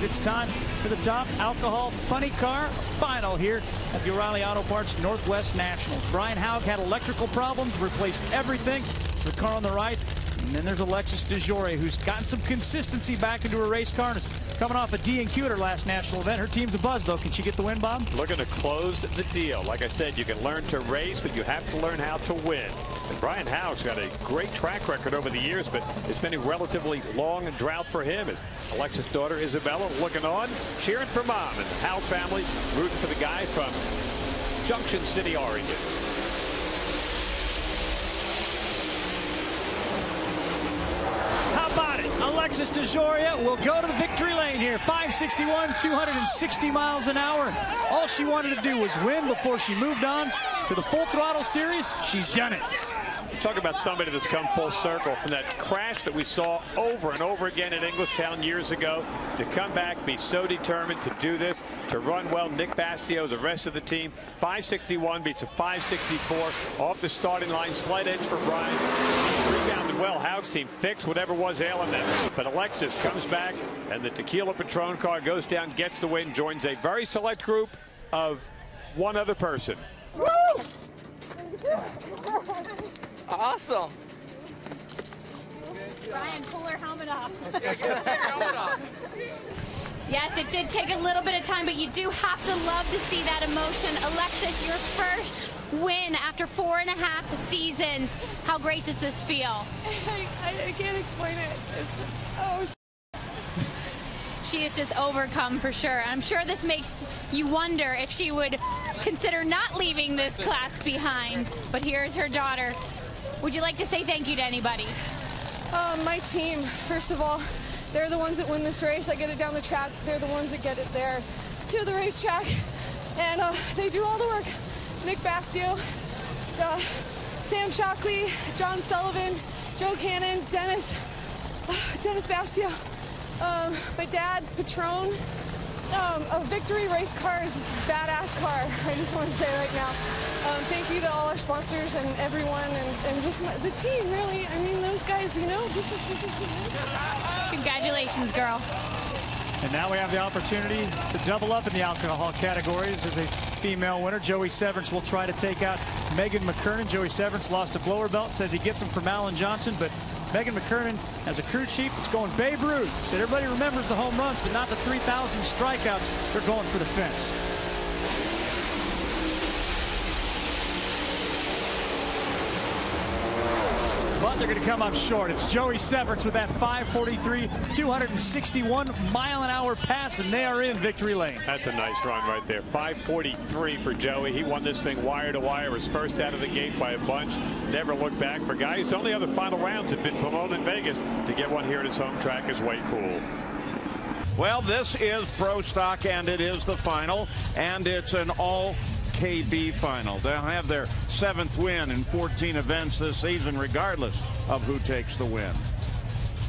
as it's time for the Top Alcohol Funny Car Final here at the O'Reilly Auto Parts Northwest Nationals. Brian Haug had electrical problems, replaced everything. It's the car on the right. And then there's Alexis DeJoria, who's gotten some consistency back into a race car. Coming off a DNQ at her last national event. Her team's a buzz, though. Can she get the win, Bob? Looking to close the deal. Like I said, you can learn to race, but you have to learn how to win. And Brian Haug's got a great track record over the years, but it's been a relatively long drought for him as Alexis' daughter Isabella looking on, cheering for mom, and the Haug family rooting for the guy from Junction City, Oregon. Alexis DeJoria will go to the victory lane here. 561, 260 miles an hour. All she wanted to do was win before she moved on to the Full Throttle Series. She's done it. Talk about somebody that's come full circle from that crash that we saw over and over again in Englishtown years ago, to come back, be so determined to do this, to run well. Nick Bastio, the rest of the team, 561 beats a 564 off the starting line. Slight edge for Brian. Rebounded well. Haug's team fixed whatever was ailing them. But Alexis comes back, and the Tequila Patron car goes down, gets the win, joins a very select group of one other person. Woo! Awesome. Brian, pull her helmet off. Yes, it did take a little bit of time, but you do have to love to see that emotion. Alexis, your first win after 4.5 seasons. How great does this feel? I can't explain it. Oh. She is just overcome for sure. I'm sure this makes you wonder if she would consider not leaving this class behind. But here's her daughter. Would you like to say thank you to anybody? My team, first of all. They're the ones that win this race. I get it down the track. They're the ones that get it there to the racetrack. And they do all the work. Nick Bastio, Sam Shockley, John Sullivan, Joe Cannon, Dennis Bastio, my dad, Patron. A Victory race car is a badass car. I just want to say right now. Thank you to all our sponsors and everyone, and just the team, really. I mean, those guys, you know, this is Congratulations, girl. And now we have the opportunity to double up in the alcohol categories as a female winner. Joey Severance will try to take out Megan McKernan. Joey Severance lost a blower belt, says he gets them from Alan Johnson, but Megan McKernan, as a crew chief, it's going Babe Ruth. Said everybody remembers the home runs, but not the 3,000 strikeouts. They're going for the fence. But they're going to come up short. It's Joey Severance with that 543, 261-mile-an-hour pass, and they are in victory lane. That's a nice run right there. 543 for Joey. He won this thing wire to wire. His first out of the gate by a bunch. Never looked back. For a guy whose only other final rounds had been Pomona in Vegas, to get one here at his home track is way cool. Well, this is Pro Stock, and it is the final, and it's an all KB final. They'll have their 7th win in 14 events this season, regardless of who takes the win.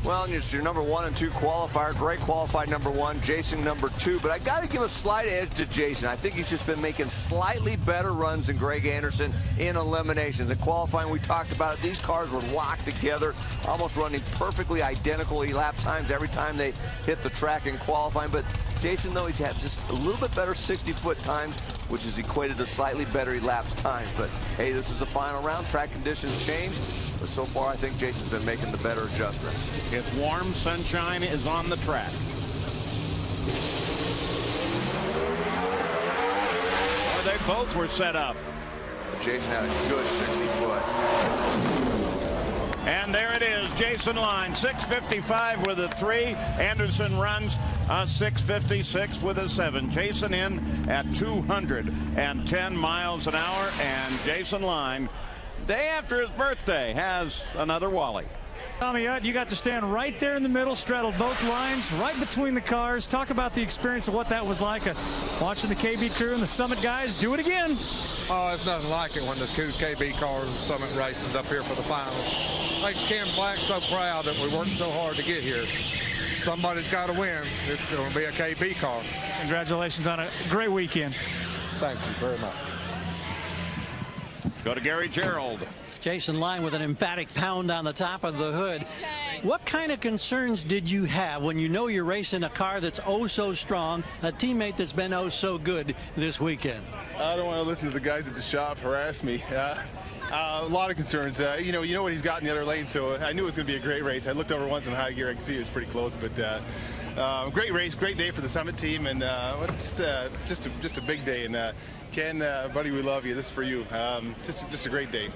Well, it's your number 1 and 2 qualifier. Great qualified number 1, Jason number 2. But I got to give a slight edge to Jason. I think he's just been making slightly better runs than Greg Anderson in eliminations. In qualifying, we talked about it. These cars were locked together, almost running perfectly identical elapsed times every time they hit the track in qualifying. But Jason, though, he's had just a little bit better 60-foot times, which is equated to slightly better elapsed times. But hey, this is the final round. Track conditions change. But so far, I think Jason's been making the better adjustments. It's warm. Sunshine is on the track. Well, they both were set up. Jason had a good 60-foot. And there it is. Jason Line, 6:55 with a 3. Anderson runs a 6:56 with a 7. Jason in at 210 miles an hour. And Jason Line, day after his birthday, has another Wally. Tommy, you got to stand right there in the middle, straddled both lines, right between the cars. Talk about the experience of what that was like, watching the KB crew and the Summit guys do it again. Oh, it's nothing like it when the two KB cars and Summit Racing's up here for the finals. Makes Ken Black so proud that we worked so hard to get here. Somebody's got to win. It's going to be a KB car. Congratulations on a great weekend. Thank you very much. Go to Gary Gerald. Jason Line with an emphatic pound on the top of the hood. What kind of concerns did you have when you know you're racing a car that's oh so strong, a teammate that's been oh so good this weekend? I don't want to listen to the guys at the shop harass me. A lot of concerns. You know what he's got in the other lane, so I knew it was going to be a great race. I looked over once in high gear. I could see it was pretty close, but great race, great day for the Summit team, and just a big day. And Ken, buddy, we love you. This is for you. Just a great day.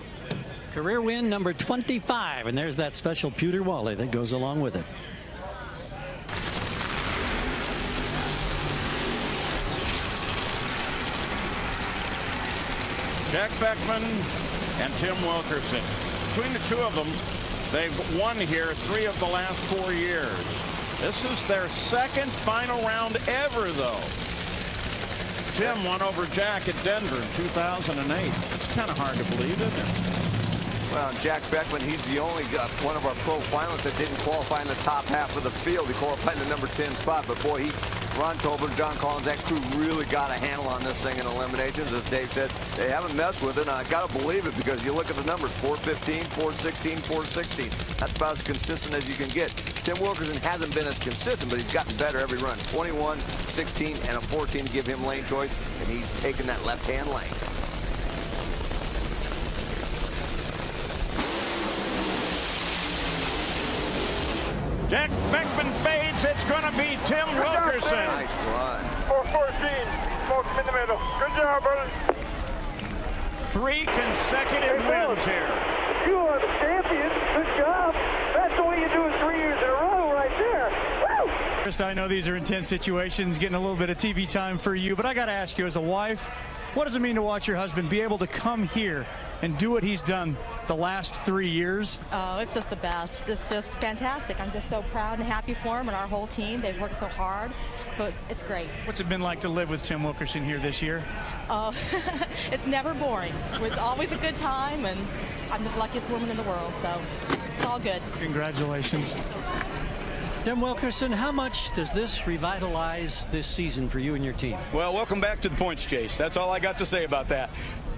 Career win number 25, and there's that special pewter wallet that goes along with it. Jack Beckman and Tim Wilkerson. Between the two of them, they've won here 3 of the last 4 years. This is their second final round ever, though. Tim won over Jack at Denver in 2008. It's kind of hard to believe, isn't it? Well, Jack Beckman, he's the only one of our pro finalists that didn't qualify in the top half of the field. He qualified in the number 10 spot, but boy, Ron Tobin, John Collins, that crew really got a handle on this thing in eliminations. As Dave said, they haven't messed with it, and I got to believe it because you look at the numbers, 415, 416, 416. That's about as consistent as you can get. Tim Wilkerson hasn't been as consistent, but he's gotten better every run. 21, 16, and a 14 to give him lane choice, and he's taken that left-hand lane. Jack Beckman fades. It's going to be Tim Wilkerson. Nice run. 414. Smoke him in the middle. Good job, brother. 3 consecutive wins here. You are the champion. Good job. That's the way you do it 3 years in a row right there. Woo! Chris, I know these are intense situations, getting a little bit of TV time for you, but I got to ask you, as a wife, what does it mean to watch your husband be able to come here and do what he's done the last 3 years? Oh, it's just the best. It's just fantastic. I'm just so proud and happy for him and our whole team. They've worked so hard, so it's great. What's it been like to live with Tim Wilkerson here this year? Oh, it's never boring. It's always a good time, and I'm the luckiest woman in the world, so it's all good. Congratulations. Tim Wilkerson, how much does this revitalize this season for you and your team? Well, welcome back to the points chase. That's all I got to say about that.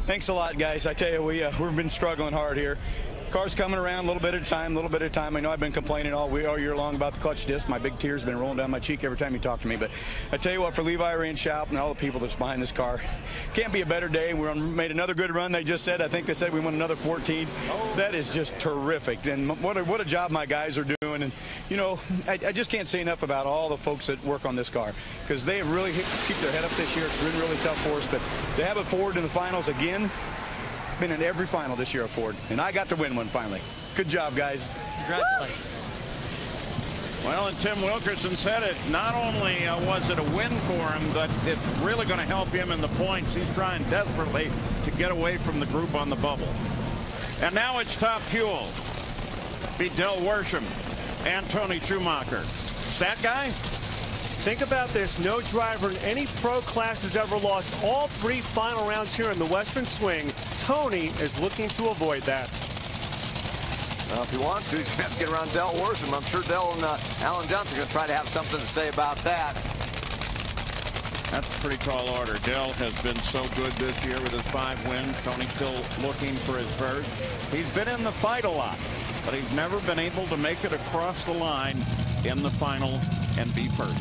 Thanks a lot, guys. I tell you, we've been struggling hard here. Car's coming around a little bit at a time, a little bit at a time. I know I've been complaining all year long about the clutch disc. My big tears been rolling down my cheek every time you talk to me. But I tell you what, for Levi Ray and Shoup and all the people that's behind this car, can't be a better day. We made another good run. They just said, I think they said we won another 14. That is just terrific. And what a job my guys are doing. And, you know, I just can't say enough about all the folks that work on this car because they have really keep their head up this year. It's been really tough for us. But to have it Ford in the finals again, been in every final this year at Ford, and I got to win one finally. Good job, guys. Congratulations. Well, and Tim Wilkerson said it. Not only was it a win for him, but it's really going to help him in the points. He's trying desperately to get away from the group on the bubble. And now it's top fuel. Beat Del Worsham and Tony Schumacher. Stat guy? Think about this. No driver in any pro class has ever lost all 3 final rounds here in the Western Swing. Tony is looking to avoid that. Well, if he wants to, he's going to have to get around Del Worsham. I'm sure Del and Alan Johnson are going to try to have something to say about that. That's a pretty tall order. Del has been so good this year with his 5 wins. Tony's still looking for his first. He's been in the fight a lot, but he's never been able to make it across the line in the final and be first.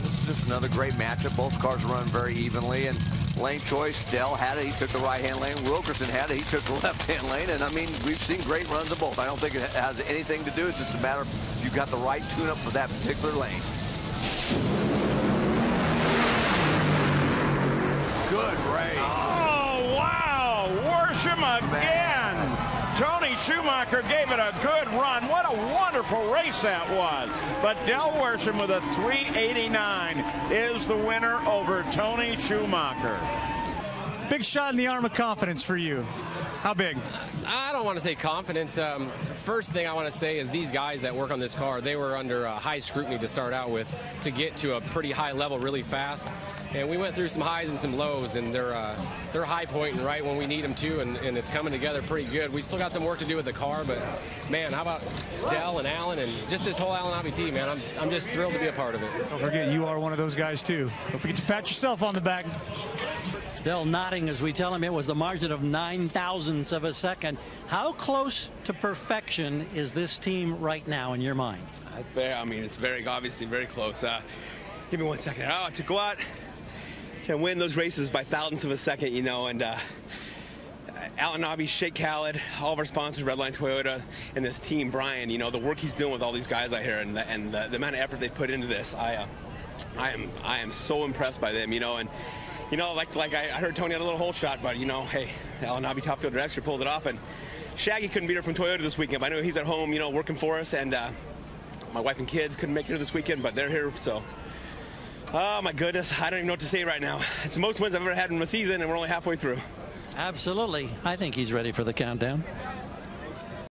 This is just another great matchup. Both cars run very evenly, and lane choice, Del had it. He took the right-hand lane. Wilkerson had it. He took the left-hand lane, and I mean, we've seen great runs of both. I don't think it has anything to do. It's just a matter of you've got the right tune-up for that particular lane. Good race. Oh, wow. Worsham again. Tony Schumacher gave it a good run. What a wonderful race that was. But Del Worsham with a 389 is the winner over Tony Schumacher. Big shot in the arm of confidence for you. How big? I don't want to say confidence. First thing I want to say is these guys that work on this car, they were under high scrutiny to start out with to get to a pretty high level really fast. And we went through some highs and some lows, and they're high pointing right when we need them to, and it's coming together pretty good. We still got some work to do with the car, but man, how about Del and Alan and just this whole Alan Abbey team, man? I'm just thrilled to be a part of it. Don't forget, you are one of those guys too. Don't forget to pat yourself on the back. Dell nodding as we tell him it was the margin of 9,000ths of a second. How close to perfection is this team right now in your mind? It's very obviously very close. Give me 1 second. To go out and win those races by thousandths of a second, and Alan Nobby, Shake Khaled, all of our sponsors, Redline Toyota, and this team, Brian, the work he's doing with all these guys out here and the amount of effort they put into this, I am so impressed by them, and like I heard Tony had a little hole shot, but hey, Alan Nobby, top fielder, extra pulled it off, and Shaggy couldn't beat her from Toyota this weekend, but I know he's at home, working for us, and my wife and kids couldn't make it here this weekend, but they're here, so. Oh my goodness, I don't even know what to say right now. It's the most wins I've ever had in a season, and we're only halfway through. Absolutely. I think he's ready for the countdown.